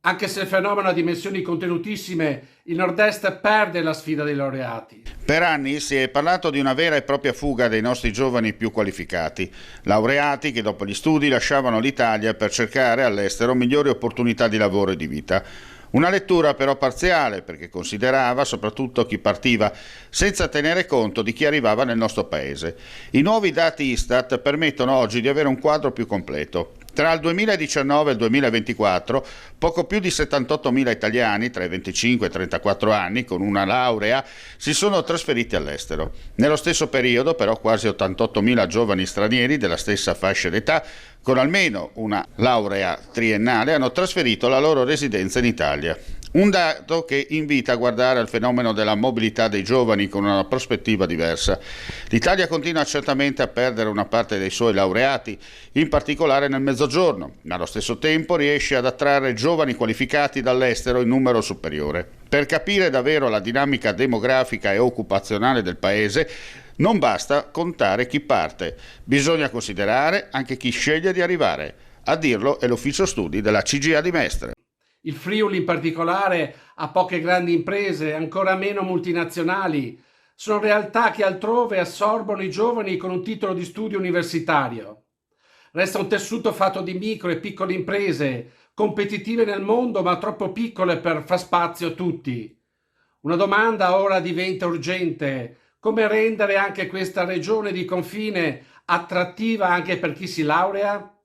Anche se il fenomeno ha dimensioni contenutissime, il Nord-Est perde la sfida dei laureati. Per anni si è parlato di una vera e propria fuga dei nostri giovani più qualificati, laureati che dopo gli studi lasciavano l'Italia per cercare all'estero migliori opportunità di lavoro e di vita. Una lettura però parziale, perché considerava soprattutto chi partiva, senza tenere conto di chi arrivava nel nostro paese. I nuovi dati Istat permettono oggi di avere un quadro più completo. Tra il 2019 e il 2024, poco più di 78.000 italiani tra i 25 e i 34 anni con una laurea si sono trasferiti all'estero. Nello stesso periodo, però, quasi 88.000 giovani stranieri della stessa fascia d'età con almeno una laurea triennale hanno trasferito la loro residenza in Italia. Un dato che invita a guardare al fenomeno della mobilità dei giovani con una prospettiva diversa. L'Italia continua certamente a perdere una parte dei suoi laureati, in particolare nel Mezzogiorno, ma allo stesso tempo riesce ad attrarre giovani qualificati dall'estero in numero superiore. Per capire davvero la dinamica demografica e occupazionale del Paese, non basta contare chi parte, bisogna considerare anche chi sceglie di arrivare. A dirlo è l'ufficio studi della CGA di Mestre. Il Friuli in particolare ha poche grandi imprese, ancora meno multinazionali. Sono realtà che altrove assorbono i giovani con un titolo di studio universitario. Resta un tessuto fatto di micro e piccole imprese, competitive nel mondo ma troppo piccole per far spazio a tutti. Una domanda ora diventa urgente: come rendere anche questa regione di confine attrattiva anche per chi si laurea?